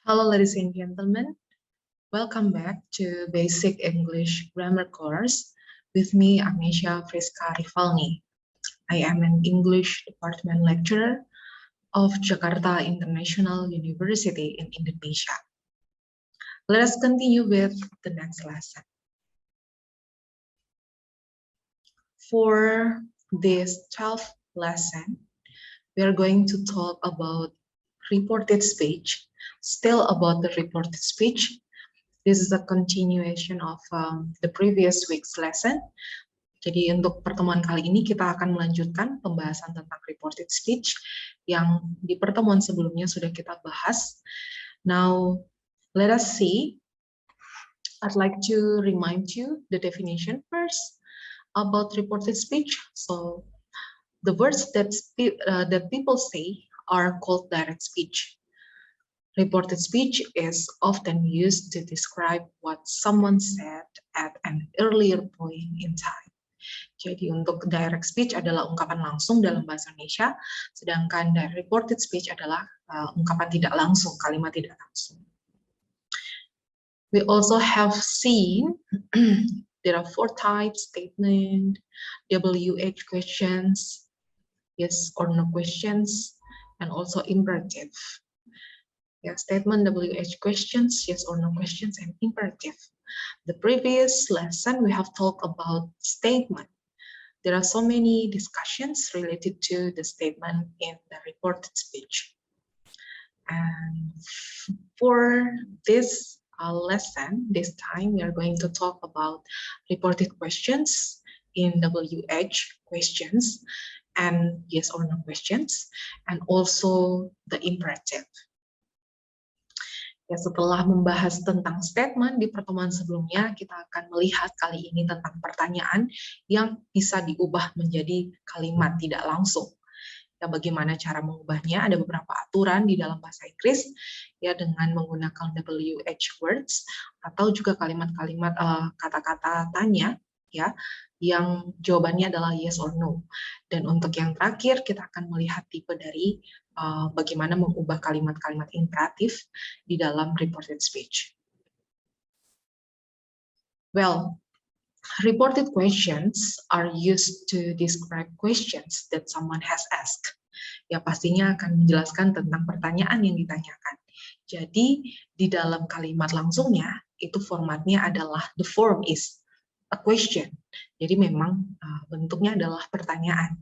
Hello, ladies and gentlemen. Welcome back to Basic English Grammar course with me, Agnesia Friska Rivalni. I am an English department lecturer of Jakarta International University in Indonesia. Let us continue with the next lesson. For this 12th lesson, we are going to talk about reported speech, still about the reported speech. This is a continuation of the previous week's lesson. Jadi untuk pertemuan kali ini kita akan melanjutkan pembahasan tentang reported speech yang di pertemuan sebelumnya sudah kita bahas. Now, let us see. I'd like to remind you the definition first about reported speech. So, the words that people say are called direct speech. Reported speech is often used to describe what someone said at an earlier point in time. Jadi untuk direct speech adalah ungkapan langsung dalam bahasa Indonesia, sedangkan reported speech adalah ungkapan tidak langsung, kalimat tidak langsung. We also have seen there are 4 types: statement, WH questions, yes or no questions, and also imperative. Yeah, statement, WH questions, yes or no questions, and imperative. The previous lesson we have talked about statement. There are so many discussions related to the statement in the reported speech. And for this lesson, this time we are going to talk about reported questions in WH questions and yes or no questions, and also the imperative. Ya, setelah membahas tentang statement di pertemuan sebelumnya, kita akan melihat kali ini tentang pertanyaan yang bisa diubah menjadi kalimat tidak langsung. Ya, bagaimana cara mengubahnya? Ada beberapa aturan di dalam bahasa Inggris, ya, dengan menggunakan WH words atau juga kalimat-kalimat kata-kata tanya, ya, yang jawabannya adalah yes or no. Dan untuk yang terakhir, kita akan melihat tipe dari bagaimana mengubah kalimat-kalimat imperatif di dalam reported speech. Well, reported questions are used to describe questions that someone has asked. Ya, pastinya akan menjelaskan tentang pertanyaan yang ditanyakan. Jadi, di dalam kalimat langsungnya, itu formatnya adalah the form is a question. Jadi memang bentuknya adalah pertanyaan.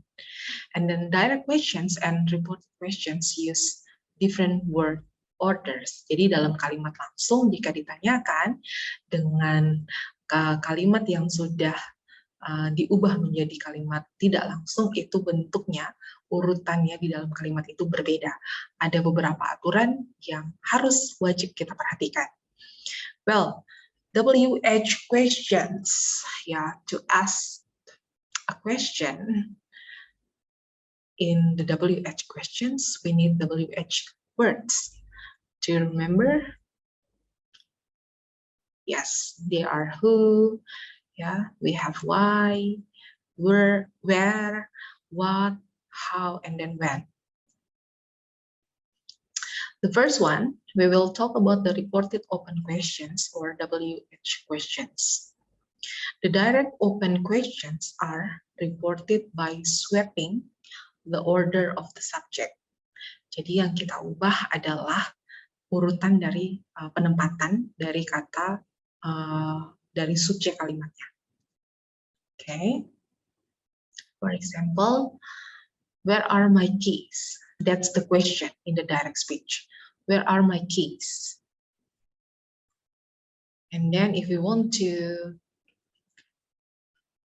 And then direct questions and reported questions use different word orders. Jadi dalam kalimat langsung jika ditanyakan dengan kalimat yang sudah diubah menjadi kalimat tidak langsung, itu bentuknya, urutannya di dalam kalimat itu berbeda. Ada beberapa aturan yang harus wajib kita perhatikan. Well, WH questions, ya, to ask a question. In the WH questions, we need WH words. Do you remember? Yes, they are who, yeah, we have why, where, what, how, and then when. The first one, we will talk about the reported open questions or WH questions. The direct open questions are reported by swapping the order of the subject. Jadi yang kita ubah adalah urutan dari penempatan dari kata dari subjek kalimatnya. Okay. For example, where are my keys? That's the question in the direct speech. Where are my keys? And then if we want to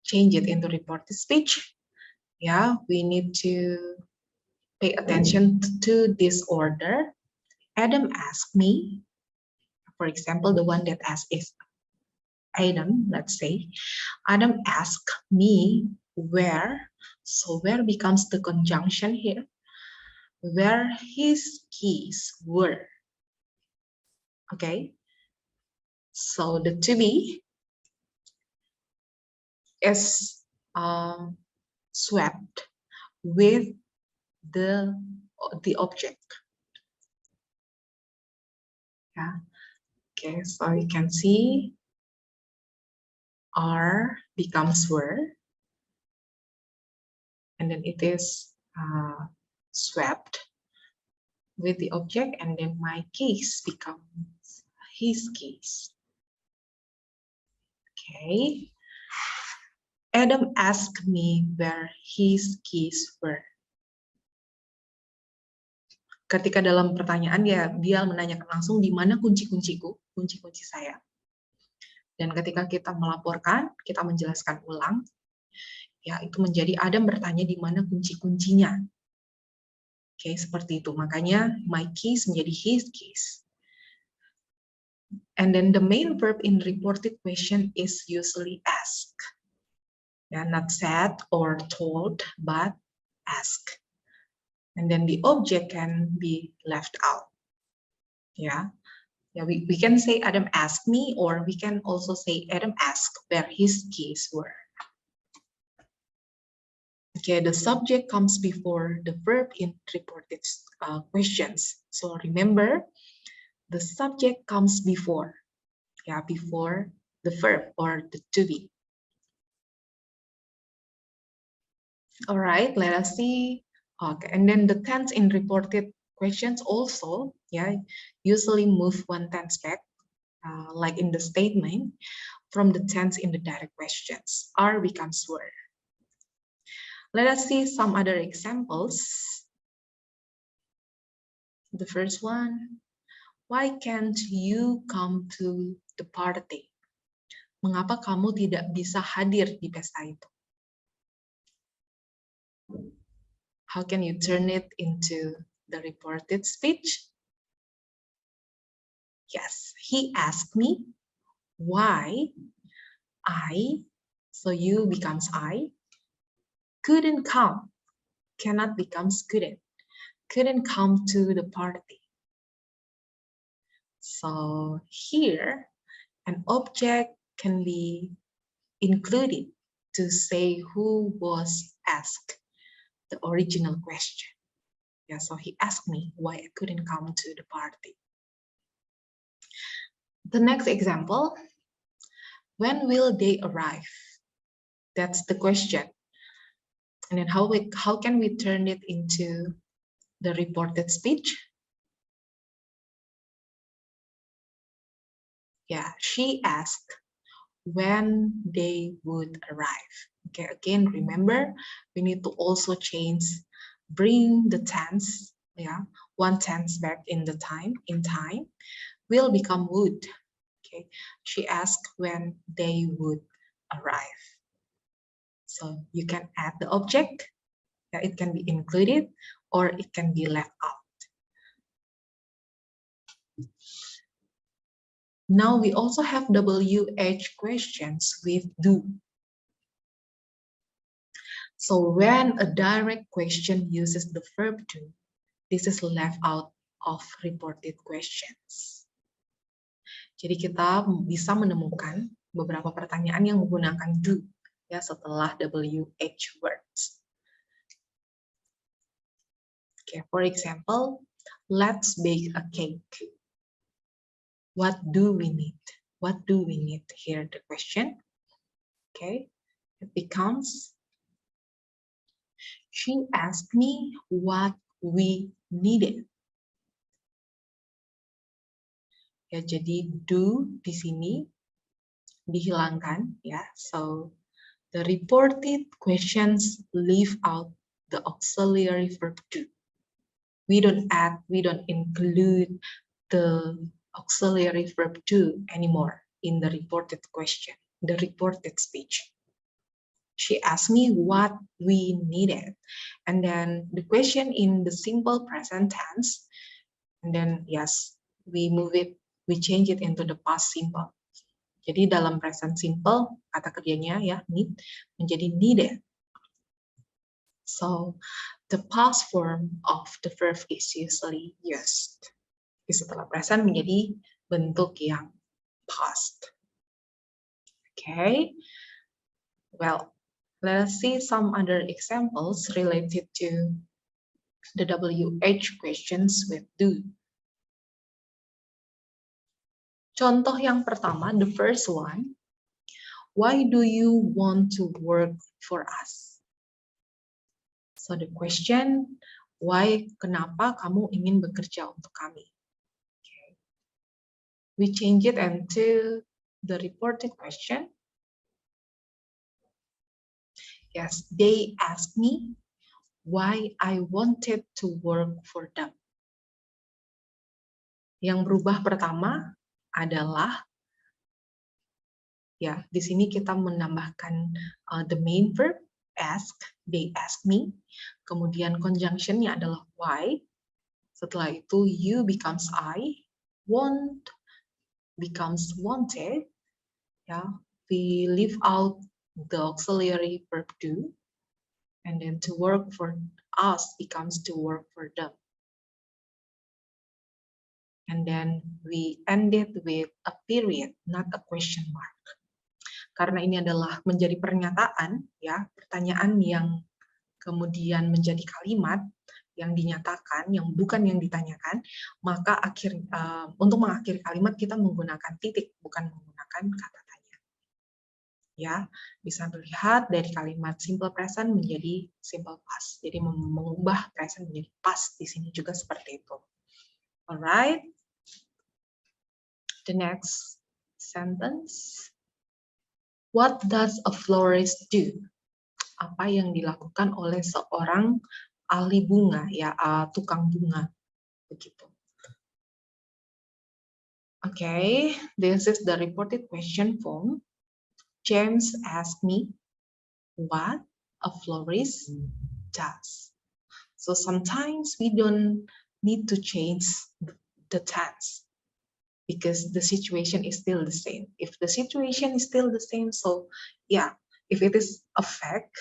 change it into reported speech, yeah, we need to pay attention to this order. Adam asked me, for example, the one that asked is Adam, let's say. Adam asked me where, so where becomes the conjunction here, where his keys were. Okay, so the to be is swapped with the object. Yeah. Okay, so you can see are becomes were, and then it is swapped with the object, and then my case becomes his case. Okay. Adam asked me where his keys were. Ketika dalam pertanyaan dia menanyakan langsung di mana kunci-kunciku, kunci-kunci saya. Dan ketika kita melaporkan, kita menjelaskan ulang, ya itu menjadi Adam bertanya di mana kunci-kuncinya. Oke, seperti itu. Makanya my keys menjadi his keys. And then the main verb in reported question is usually ask. Yeah, not said or told, but ask. And then the object can be left out. Yeah, we can say Adam asked me, or we can also say Adam asked where his keys were. Okay, the subject comes before the verb in reported questions. So remember, the subject comes before, before the verb or the to be. All right, let us see. Okay, and then the tense in reported questions also, usually move one tense back, like in the statement, from the tense in the direct questions. Are becomes were. Let us see some other examples. The first one, why can't you come to the party? Mengapa kamu tidak bisa hadir di pesta itu? How can you turn it into the reported speech? Yes, he asked me why I, so you becomes I, couldn't come, cannot becomes couldn't come to the party. So here, an object can be included to say who was asked the original question. Yeah, so he asked me why I couldn't come to the party. The next example, when will they arrive? That's the question. And then how can we turn it into the reported speech? Yeah, she asked when they would arrive. Okay, again, remember, we need to also bring the tense, one tense back in time, will become would. Okay, she asked when they would arrive. So you can add the object, it can be included or it can be left out. Now we also have WH questions with do. So when a direct question uses the verb do, this is left out of reported questions. Jadi kita bisa menemukan beberapa pertanyaan yang menggunakan do setelah WH words. Okay, for example, let's bake a cake. What do we need? What do we need? Here the question. Okay, it becomes, she asked me what we needed. Ya, jadi do di sini dihilangkan, So the reported questions leave out the auxiliary verb do. We don't include the auxiliary verb do anymore in the reported question, the reported speech. She asked me what we needed. And then the question in the simple present tense, and then yes, we change it into the past simple. Jadi dalam present simple, kata kerjanya need, menjadi needed. So the past form of the verb is usually used. Setelah present menjadi bentuk yang past. Okay. Well, let us see some other examples related to the WH questions with do. Contoh yang pertama, the first one, why do you want to work for us? So the question, why, kenapa kamu ingin bekerja untuk kami? Okay. We change it into the reported question. Yes, they asked me why I wanted to work for them. Yang berubah pertama adalah, ya, di sini kita menambahkan the main verb ask, they ask me, kemudian conjunctionnya adalah why. Setelah itu you becomes I, want becomes wanted. Ya, we leave out the auxiliary verb do, and then to work for us becomes to work for them. And then we end it with a period, not a question mark. Karena ini adalah menjadi pernyataan, ya, pertanyaan yang kemudian menjadi kalimat yang dinyatakan, yang bukan yang ditanyakan, maka untuk mengakhiri kalimat kita menggunakan titik, bukan menggunakan kata tanya. Ya, bisa dilihat dari kalimat simple present menjadi simple past. Jadi mengubah present menjadi past di sini juga seperti itu. Alright. The next sentence. What does a florist do? Apa yang dilakukan oleh seorang ahli bunga, ya, tukang bunga, begitu. Okay, this is the reported question form. James asked me what a florist does. So sometimes we don't need to change the tense because the situation is still the same. If the situation is still the same, so yeah, if it is a fact,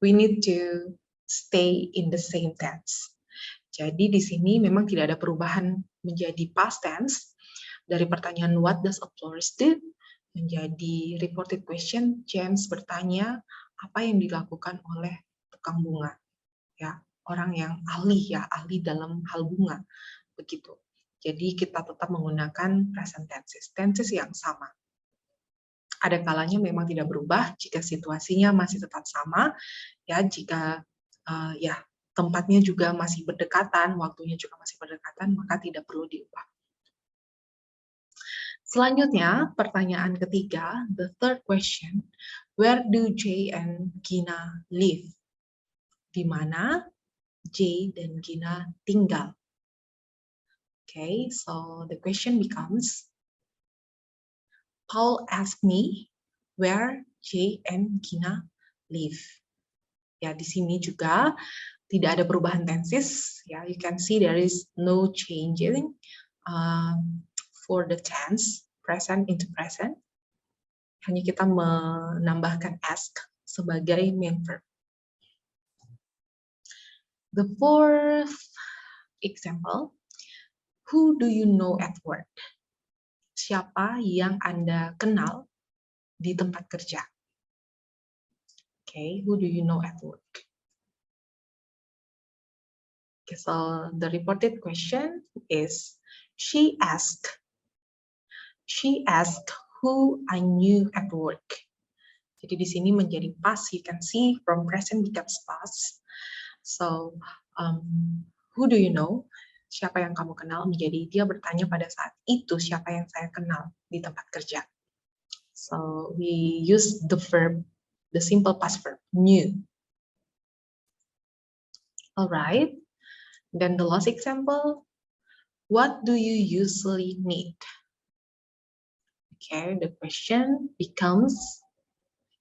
we need to stay in the same tense. Jadi di sini memang tidak ada perubahan menjadi past tense dari pertanyaan what does a florist do menjadi reported question. James bertanya apa yang dilakukan oleh tukang bunga, ya, orang yang ahli, ya, ahli dalam hal bunga, begitu. Jadi kita tetap menggunakan present tenses yang sama. Ada kalanya memang tidak berubah jika situasinya masih tetap sama, ya, jika ya tempatnya juga masih berdekatan, waktunya juga masih berdekatan, maka tidak perlu diubah. Selanjutnya, pertanyaan ketiga, the third question, where do Jay and Gina live? Di mana Jay dan Gina tinggal? Okay, so the question becomes, Paul asked me where Jay and Gina live. Ya, di sini juga tidak ada perubahan tenses. Ya, you can see there is no changing for the tense present into present. Hanya kita menambahkan ask sebagai main verb. The fourth example, who do you know at work? Siapa yang Anda kenal di tempat kerja? Okay, who do you know at work? Okay, so the reported question is, she asked who I knew at work. Jadi di sini menjadi past, you can see from present becomes past. So, who do you know? Siapa yang kamu kenal? Menjadi dia bertanya pada saat itu, siapa yang saya kenal di tempat kerja. So, we use the verb, the simple past verb, knew. Alright. Then the last example, what do you usually need? Okay, the question becomes,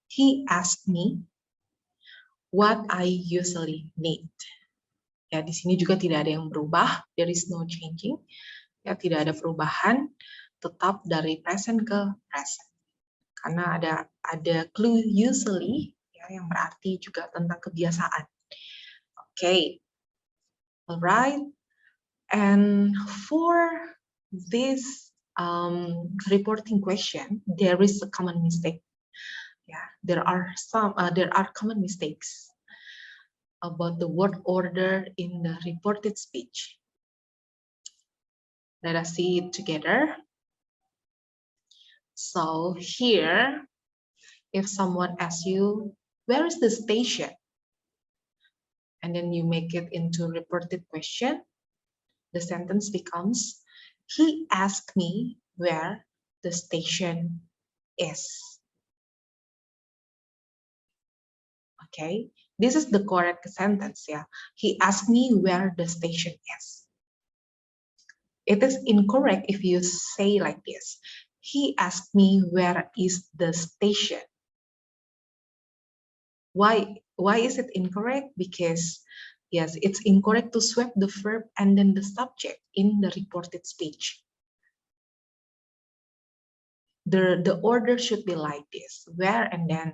he asked me what I usually need. Ya, di sini juga tidak ada yang berubah, there is no changing. Ya, tidak ada perubahan, tetap dari present ke present. Karena ada clue usually, ya, yang berarti juga tentang kebiasaan. Okay, alright. And for this reporting question, there is a common mistake. Yeah, there are common mistakes about the word order in the reported speech. Let us see it together. So here, if someone asks you, where is the station? And then you make it into reported question, the sentence becomes, he asked me where the station is. Okay, this is the correct sentence, yeah. He asked me where the station is. It is incorrect if you say like this. He asked me where is the station. Why is it incorrect? Because yes, it's incorrect to swap the verb and then the subject in the reported speech. The order should be like this, where and then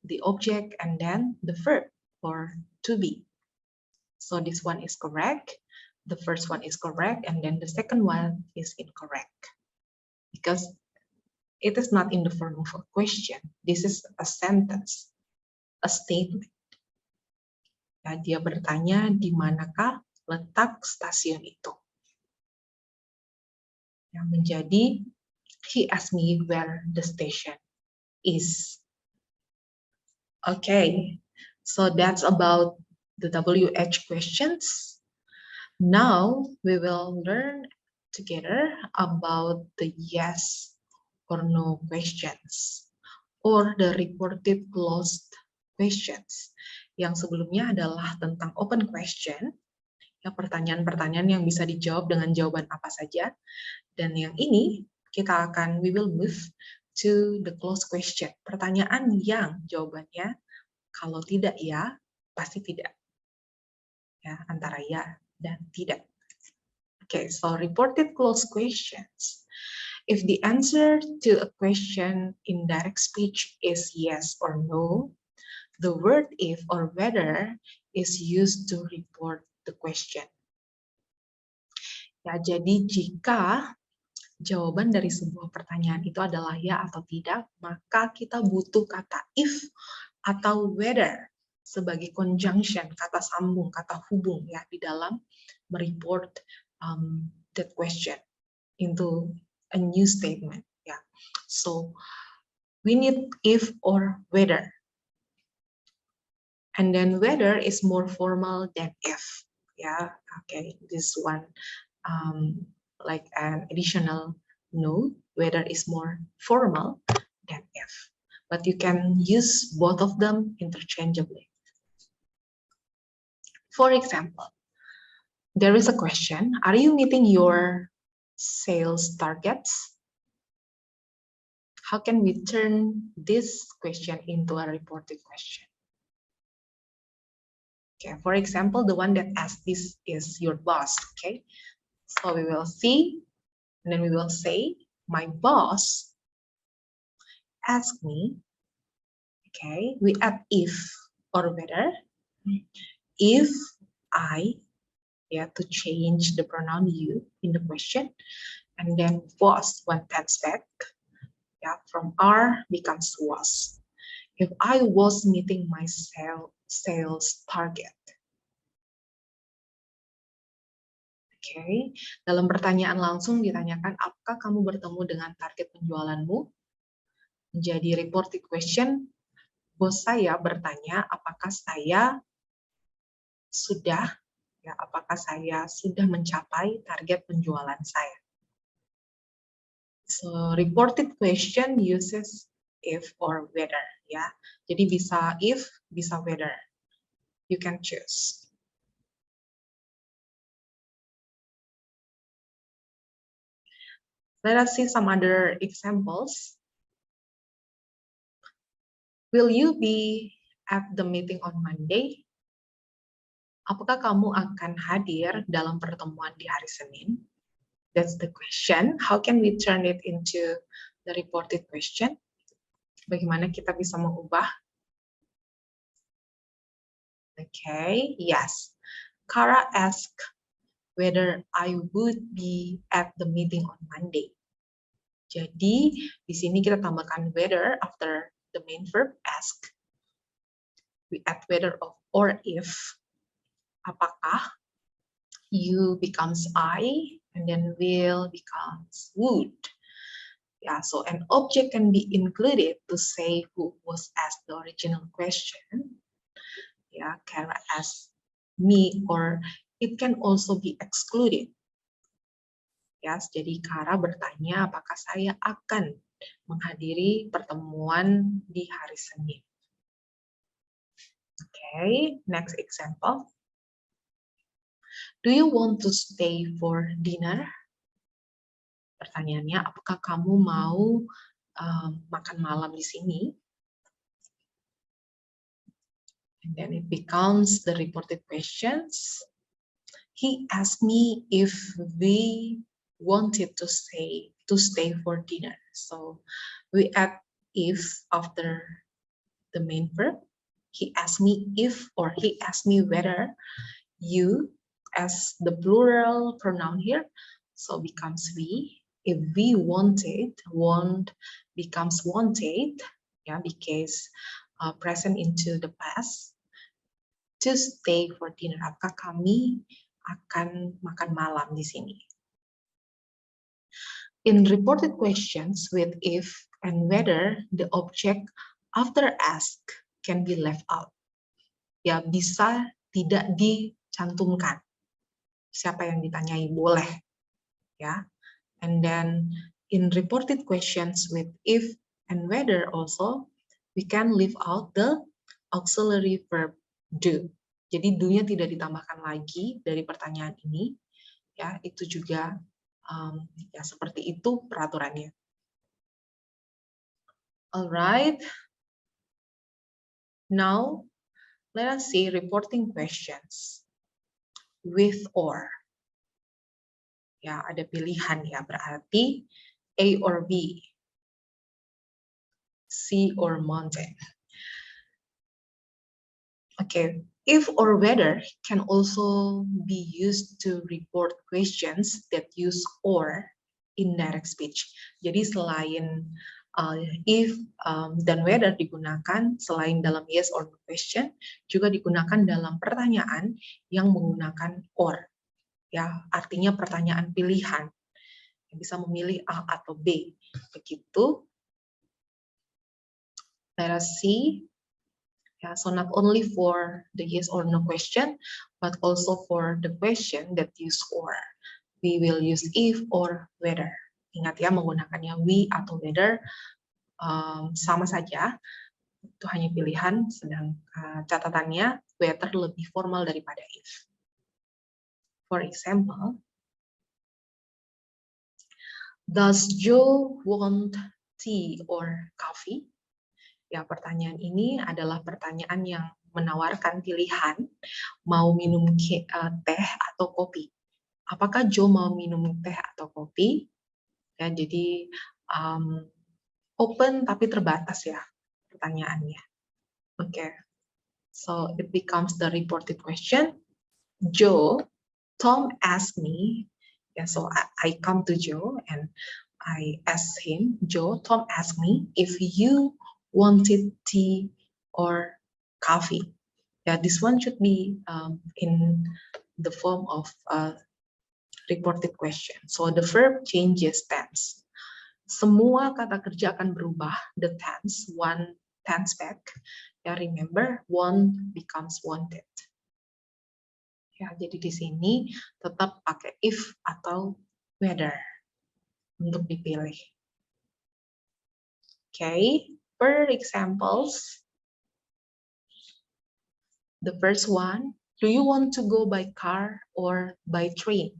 the object and then the verb or to be. So this one is correct, the first one is correct, and then the second one is incorrect. Because it is not in the form of a question. This is a sentence, a statement. Ya, dia bertanya di manakah letak stasiun itu. Yang menjadi he asked me where the station is. Okay, so that's about the WH questions. Now we will learn together about the yes or no questions or the reported closed questions. Yang sebelumnya adalah tentang open question, ya, pertanyaan-pertanyaan yang bisa dijawab dengan jawaban apa saja. Dan yang ini we will move to the closed question. Pertanyaan yang jawabannya kalau tidak ya, pasti tidak. Ya, antara ya dan tidak. Okay, so reported closed questions. If the answer to a question in direct speech is yes or no, the word if or whether is used to report the question. Ya, jadi jika jawaban dari sebuah pertanyaan itu adalah ya atau tidak, maka kita butuh kata if atau whether sebagai conjunction, kata sambung, kata hubung ya di dalam mereport that question into a new statement. Ya, so we need if or whether, and then whether is more formal than if. Yeah, okay, this one like an additional note, whether is more formal than if. But you can use both of them interchangeably. For example, there is a question, are you meeting your sales targets? How can we turn this question into a reported question? Okay, for example, the one that asked this is your boss, okay? So we will see, and then we will say, my boss asked me, okay, we add if or whether, if I, yeah, to change the pronoun you in the question, and then was when that's back, yeah, from are becomes was. If I was meeting my sales target. Okay, dalam pertanyaan langsung ditanyakan, apakah kamu bertemu dengan target penjualanmu? Menjadi reported question, bos saya bertanya, apakah saya sudah, ya, apakah saya sudah mencapai target penjualan saya? So reported question uses if or whether, ya. Jadi bisa if, bisa whether. You can choose. Let us see some other examples. Will you be at the meeting on Monday? Apakah kamu akan hadir dalam pertemuan di hari Senin? That's the question. How can we turn it into the reported question? Bagaimana kita bisa mengubah? Okay, yes. Kara asked whether I would be at the meeting on Monday. Jadi, di sini kita tambahkan whether after the main verb ask. We add whether of or if. Apakah, you becomes I, and then will becomes would. Yeah, so an object can be included to say who was asked the original question. Yeah, Kara asked me, or it can also be excluded. Ya, jadi Kara bertanya apakah saya akan menghadiri pertemuan di hari Senin. Okay, next example. Do you want to stay for dinner? Pertanyaannya, apakah kamu mau makan malam di sini? And then it becomes the reported questions. He asked me if we wanted to stay for dinner. So we add if after the main verb. He asked me if, or he asked me whether, you as the plural pronoun here, so becomes we. If we wanted, want becomes wanted, yeah, because present into the past. To stay for dinner, apakah kami akan makan malam di sini? In reported questions with if and whether, the object after ask can be left out. Ya, bisa tidak dicantumkan. Siapa yang ditanyai boleh, ya. And then in reported questions with if and whether also, we can leave out the auxiliary verb do. Jadi do-nya tidak ditambahkan lagi dari pertanyaan ini, ya. Itu juga ya seperti itu peraturannya. Alright. Now let us see reporting questions with or. Ya, ada pilihan ya, berarti A or B, sea or mountain. Okay, if or whether can also be used to report questions that use or in direct speech. Jadi selain if dan whether digunakan selain dalam yes or no question, juga digunakan dalam pertanyaan yang menggunakan or. Ya, artinya pertanyaan pilihan. Bisa memilih A atau B. Begitu. Let us see. Yeah, so not only for the yes or no question, but also for the question that use or. We will use if or whether. Ingat ya, menggunakannya we atau whether sama saja. Itu hanya pilihan, sedang catatannya whether lebih formal daripada if. For example, does Joe want tea or coffee? Ya, pertanyaan ini adalah pertanyaan yang menawarkan pilihan mau minum teh atau kopi. Apakah Joe mau minum teh atau kopi? Ya, jadi open tapi terbatas ya pertanyaannya. Okay, so it becomes the reported question. Joe, Tom asked me. Yeah, so I come to Joe and I ask him, Joe, Tom asked me if you wanted tea or coffee. Yeah, this one should be in the form of a reported question. So the verb changes tense. Semua kata kerja akan berubah the tense, one tense back. Ya, remember, want becomes wanted. Ya, jadi di sini tetap pakai if atau whether untuk dipilih. Okay, per examples. The first one, do you want to go by car or by train?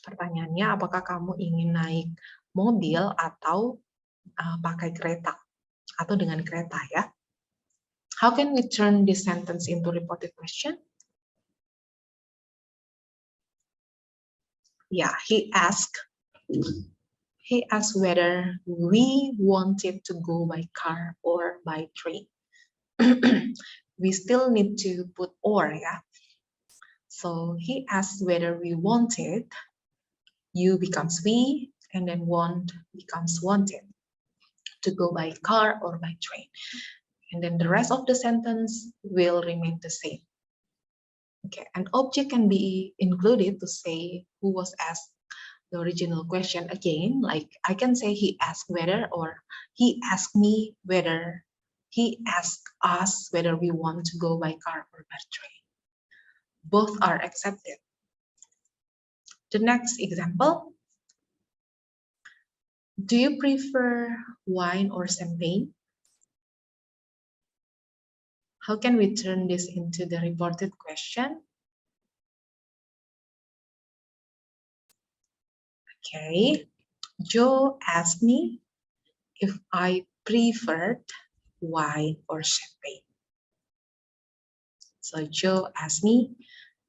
Pertanyaannya, apakah kamu ingin naik mobil atau pakai kereta atau dengan kereta ya? How can we turn this sentence into reported question? Yeah, he asked whether we wanted to go by car or by train. We still need to put or, yeah. So he asked whether we wanted, you becomes we, and then want becomes wanted, to go by car or by train. And then the rest of the sentence will remain the same. Okay, an object can be included to say who was asked the original question again, like I can say he asked whether, or he asked me whether, he asked us whether we want to go by car or by train. Both are accepted. The next example, do you prefer wine or champagne? How can we turn this into the reported question? Okay, Joe asked me if I preferred wine or champagne. So Joe asked me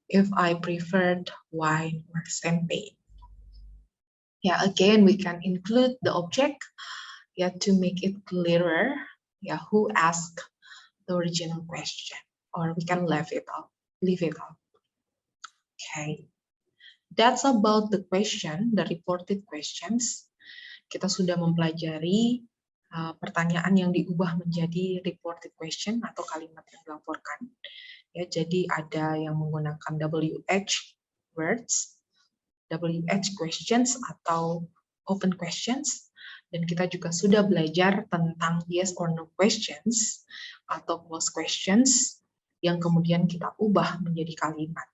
if I preferred wine or champagne. Yeah, again, we can include the object, yeah, to make it clearer, yeah, who asked the original question, or we can leave it out. Okay, that's about the question, the reported questions. Kita sudah mempelajari pertanyaan yang diubah menjadi reported question atau kalimat yang dilaporkan. Ya, jadi ada yang menggunakan WH words, WH questions atau open questions, dan kita juga sudah belajar tentang yes or no questions atau closed questions yang kemudian kita ubah menjadi kalimat.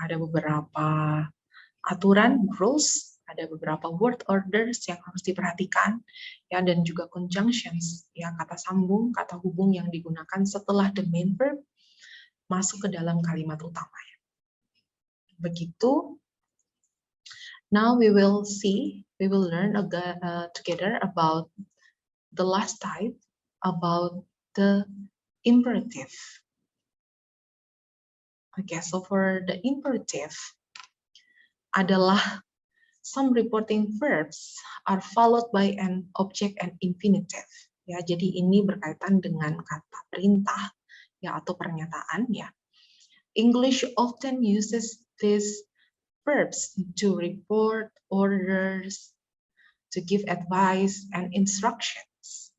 Ada beberapa aturan, rules, ada beberapa word orders yang harus diperhatikan, ya, dan juga conjunctions, ya, kata sambung, kata hubung yang digunakan setelah the main verb masuk ke dalam kalimat utama. Begitu. Now we will learn together about the last type, about the imperative. Okay, so for the imperative adalah some reporting verbs are followed by an object and infinitive. Ya, jadi ini berkaitan dengan kata perintah, ya, atau pernyataan, ya. English often uses these verbs to report orders, to give advice and instructions.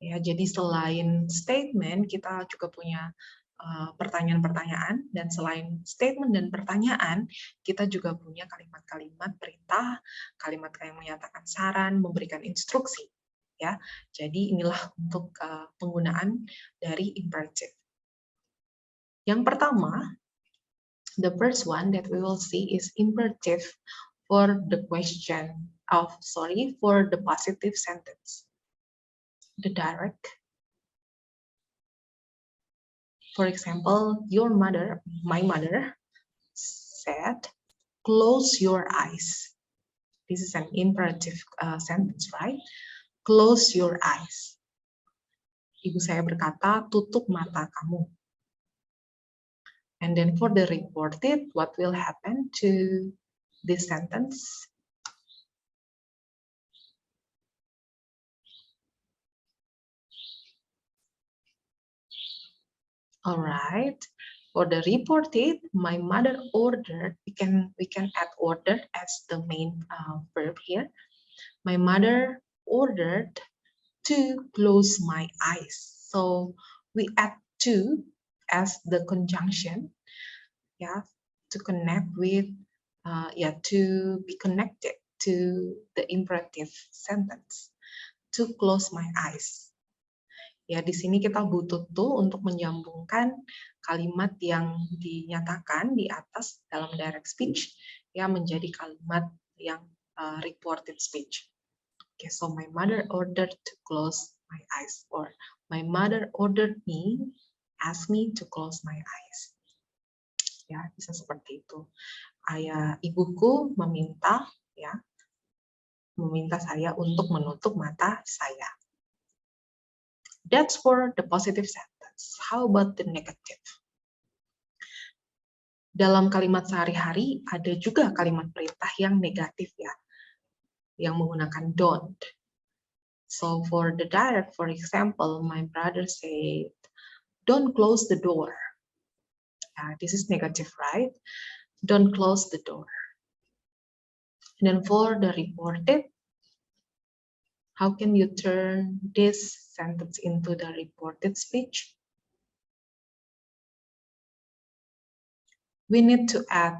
Ya, jadi selain statement kita juga punya pertanyaan-pertanyaan, dan selain statement dan pertanyaan, kita juga punya kalimat-kalimat perintah, kalimat yang menyatakan saran, memberikan instruksi. Ya, jadi inilah untuk penggunaan dari imperative. Yang pertama, the first one that we will see is imperative for the for the positive sentence. The direct. For example, my mother said, close your eyes. This is an imperative sentence, right? Close your eyes. Ibu saya berkata, tutup mata kamu. And then for the reported, what will happen to this sentence? All right. For the reported, my mother ordered. We can add ordered as the main verb here. My mother ordered to close my eyes. So we add to as the conjunction, yeah, to connect with, to be connected to the imperative sentence. To close my eyes. Ya, di sini kita butuh to untuk menyambungkan kalimat yang dinyatakan di atas dalam direct speech, ya, menjadi kalimat yang reported speech. Okay, so my mother ordered to close my eyes, or my mother ordered me, asked me to close my eyes. Ya, bisa seperti itu. Ibuku meminta, ya, meminta saya untuk menutup mata saya. That's for the positive sentence. How about the negative? Dalam kalimat sehari-hari ada juga kalimat perintah yang negatif, ya, yang menggunakan don't. So for the direct, for example, my brother said, don't close the door. This is negative, right? Don't close the door. And then for the reported, how can you turn this sentence into the reported speech? We need to add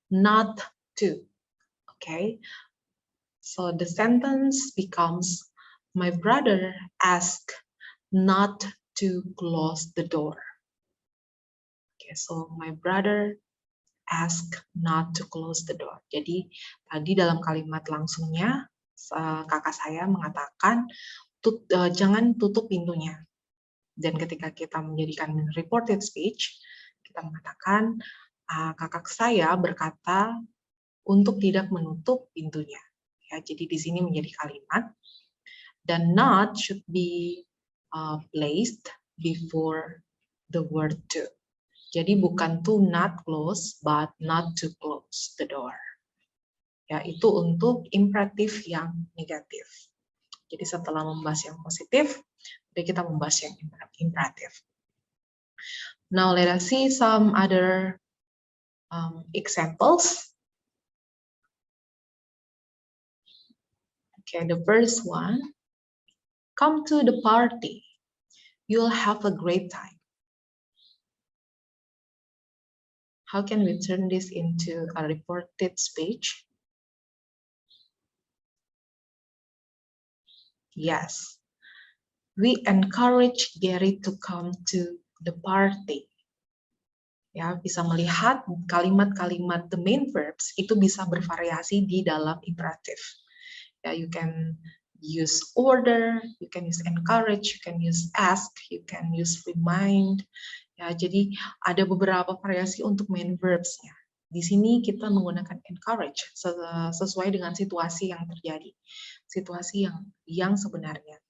not to. Okay, so the sentence becomes, my brother asked not to close the door. Okay, so my brother asked not to close the door. Jadi tadi dalam kalimat langsungnya kakak saya mengatakan jangan tutup pintunya. Dan ketika kita menjadikan reported speech, kita mengatakan kakak saya berkata untuk tidak menutup pintunya. Ya, jadi di sini menjadi kalimat, dan not should be placed before the word to. Jadi bukan to not close, but not to close the door. Ya, itu untuk imperatif yang negatif. Jadi setelah membahas yang positif, jadi kita membahas yang imperatif. Now let us see some other examples. Okay, the first one, come to the party. You'll have a great time. How can we turn this into a reported speech? Yes, we encourage Gary to come to the party. Ya, bisa melihat kalimat-kalimat the main verbs itu bisa bervariasi di dalam imperatif. Ya, you can use order, you can use encourage, you can use ask, you can use remind. Ya, jadi ada beberapa variasi untuk main verbs-nya. Di sini kita menggunakan encourage sesuai dengan situasi yang terjadi, situasi yang sebenarnya.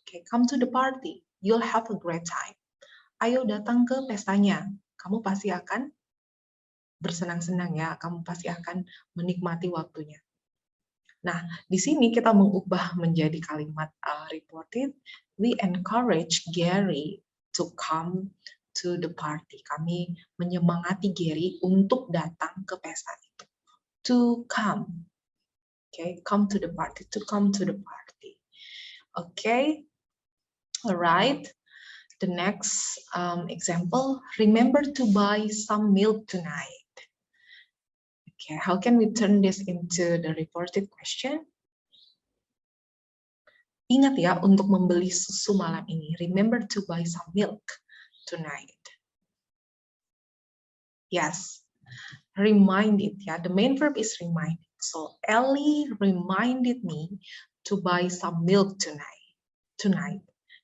Okay, come to the party, you'll have a great time. Ayo datang ke pestanya, kamu pasti akan bersenang-senang ya, kamu pasti akan menikmati waktunya. Nah, di sini kita mengubah menjadi kalimat reported, we encourage Gary to come to the party. Kami menyemangati Gary untuk datang ke pesta itu. To come. Okay, come to the party, to come to the party. Okay, alright. The next example, remember to buy some milk tonight. Okay, how can we turn this into the reported question? Ingat ya untuk membeli susu malam ini. Remember to buy some milk tonight. Yes, remind it ya. The main verb is remind. So Ellie reminded me to buy some milk tonight.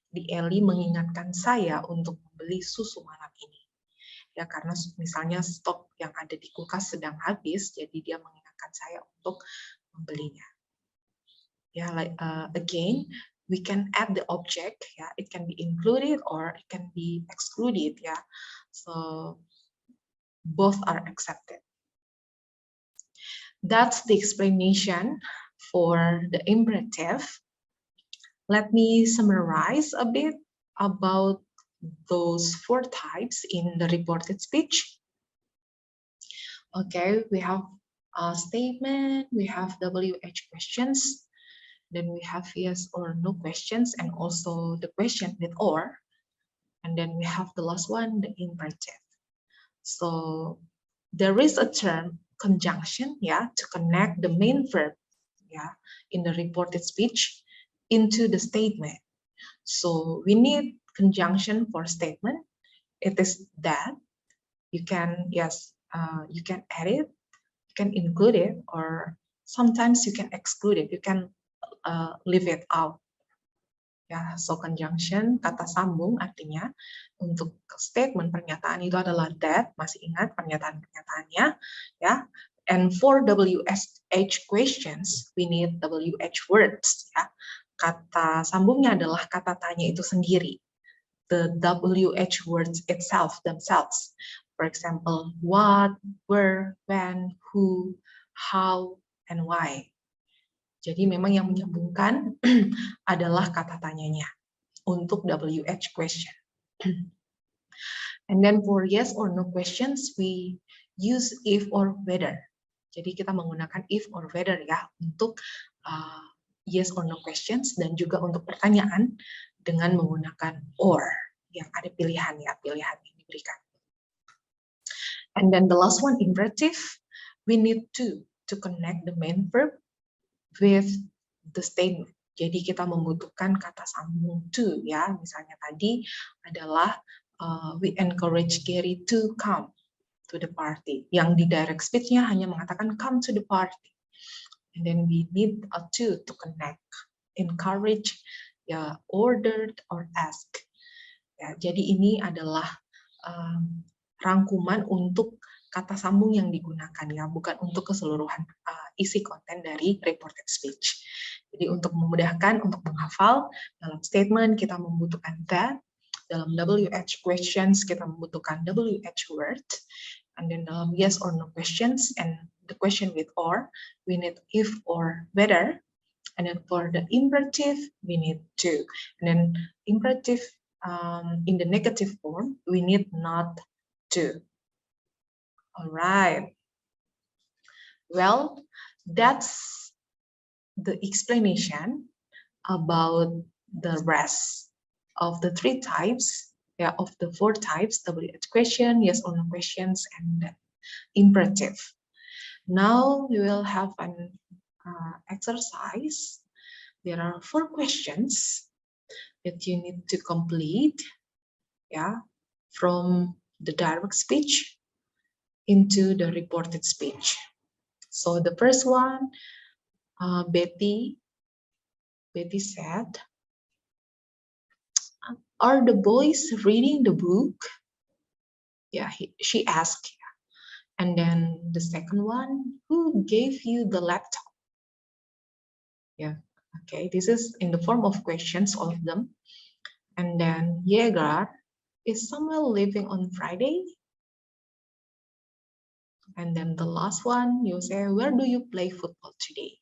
Di Ellie mengingatkan saya untuk membeli susu malam ini. Ya, karena misalnya stok yang ada di kulkas sedang habis, jadi dia mengingatkan saya untuk membelinya. Ya, like again, we can add the object. Ya, it can be included or it can be excluded. Ya, so both are accepted. That's the explanation for the imperative. Let me summarize a bit about those 4 types in the reported speech. Okay, we have a statement, we have WH questions, then we have yes or no questions, and also the question with or, and then we have the last one, the imperative. So there is a term conjunction, yeah, to connect the main verb, yeah, in the reported speech into the statement. So we need conjunction for statement. It is that you can, yes, you can add it, you can include it, or sometimes you can exclude it, you can leave it out. Ya, so conjunction, kata sambung artinya untuk statement pernyataan itu adalah that, masih ingat pernyataan-pernyataannya, ya. And for WH questions, we need WH words, ya. Kata sambungnya adalah kata tanya itu sendiri. The WH words itself, themselves. For example, what, where, when, who, how, and why. Jadi memang yang menyambungkan adalah kata tanyanya untuk WH question. And then for yes or no questions, we use if or whether. Jadi kita menggunakan if or whether ya untuk yes or no questions, dan juga untuk pertanyaan dengan menggunakan or yang ada pilihan ya, pilihan yang diberikan. And then the last one, imperative, we need to. to connect the main verb with the statement. Jadi kita membutuhkan kata sambung to, ya. Misalnya tadi adalah we encourage Gary to come to the party. Yang di direct speech-nya hanya mengatakan come to the party. And then we need a to connect, encourage, ya, ordered or ask. Ya, jadi ini adalah rangkuman untuk kata sambung yang digunakan, ya, bukan untuk keseluruhan isi konten dari reported speech. Jadi untuk memudahkan, untuk menghafal, dalam statement kita membutuhkan that, dalam WH questions kita membutuhkan WH word, and then dalam yes or no questions and the question with or, we need if or whether, and then for the imperative we need to, and then imperative in the negative form we need not to. All right. Well, that's the explanation about the rest of the 3 types, yeah, of the 4 types: WH question, yes or no questions, and imperative. Now we will have an exercise. There are 4 questions that you need to complete, yeah, from the direct speech into the reported speech. So the first one, Betty said, are the boys reading the book? Yeah, she asked. And then the second one, who gave you the laptop? Yeah, okay, this is in the form of questions, all of them. And then Yeager, is Samuel leaving on Friday? And then the last one, you say, where do you play football today?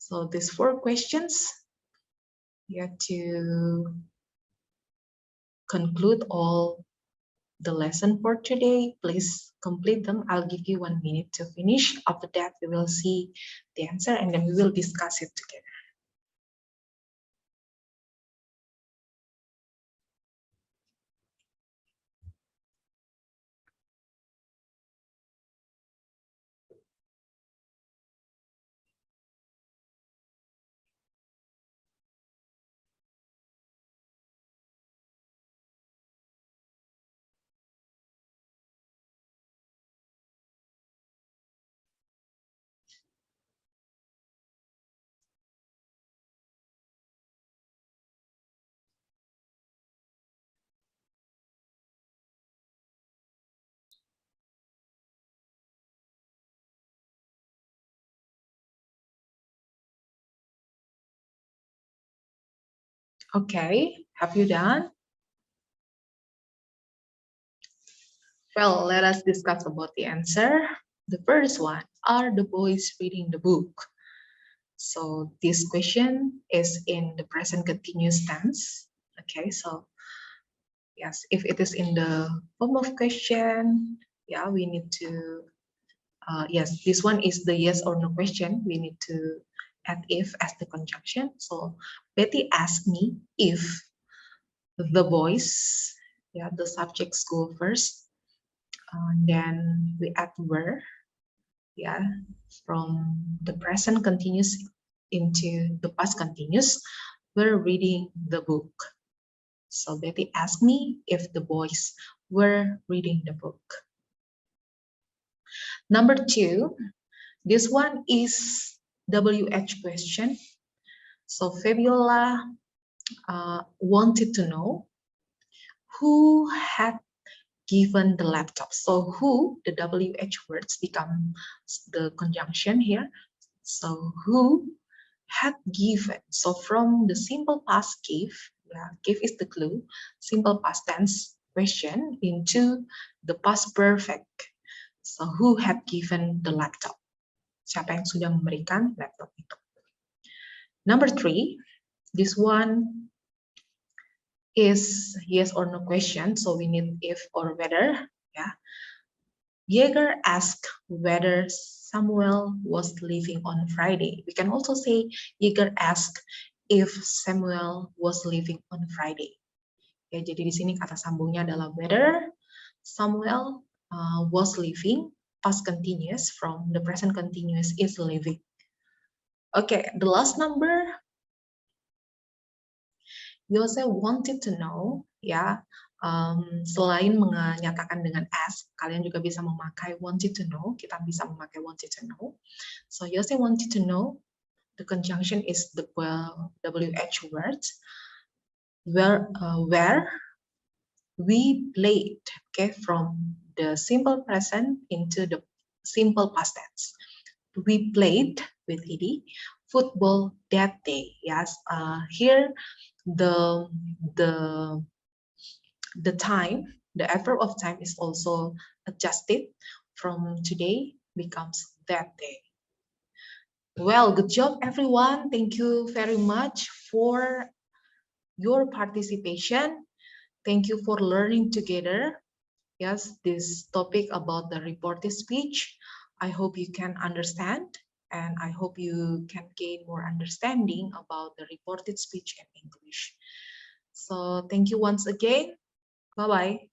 So these 4 questions, you have to conclude all the lesson for today. Please complete them. I'll give you 1 minute to finish. After that, we will see the answer and then we will discuss it together. Okay, have you done? Well, let us discuss about the answer. The first one, are the boys reading the book? So this question is in the present continuous tense. Okay, so yes, if it is in the form of question, yeah, we need to, yes, this one is the yes or no question. We need to add if as the conjunction. So Betty asked me if the boys, yeah, the subjects go first. Then we add were, yeah, from the present continuous into the past continuous. We're reading the book. So Betty asked me if the boys were reading the book. Number 2, this one is WH question. So Fabiola wanted to know who had given the laptop. So who, the WH words become the conjunction here. So who had given. So from the simple past give, yeah, give is the clue, simple past tense question into the past perfect. So who had given the laptop? Siapa yang sudah memberikan laptop itu? Number 3, this one is yes or no question. So we need if or whether. Yeah. Yeager asked whether Samuel was leaving on Friday. We can also say Yeager asked if Samuel was leaving on Friday. Ya, jadi di sini kata sambungnya adalah whether Samuel was leaving past continuous from the present continuous is living. Okay, the last number, Yose wanted to know, ya, selain menyatakan dengan ask, kalian juga bisa memakai wanted to know, kita bisa memakai wanted to know. So Yose wanted to know, the conjunction is the WH words, where we played, okay, from the simple present into the simple past tense. We played with ed football that day. Yes, here the time, the adverb of time is also adjusted from today becomes that day. Well, good job everyone. Thank you very much for your participation. Thank you for learning together. Yes, this topic about the reported speech. I hope you can understand, and I hope you can gain more understanding about the reported speech in English. So thank you once again. Bye-bye.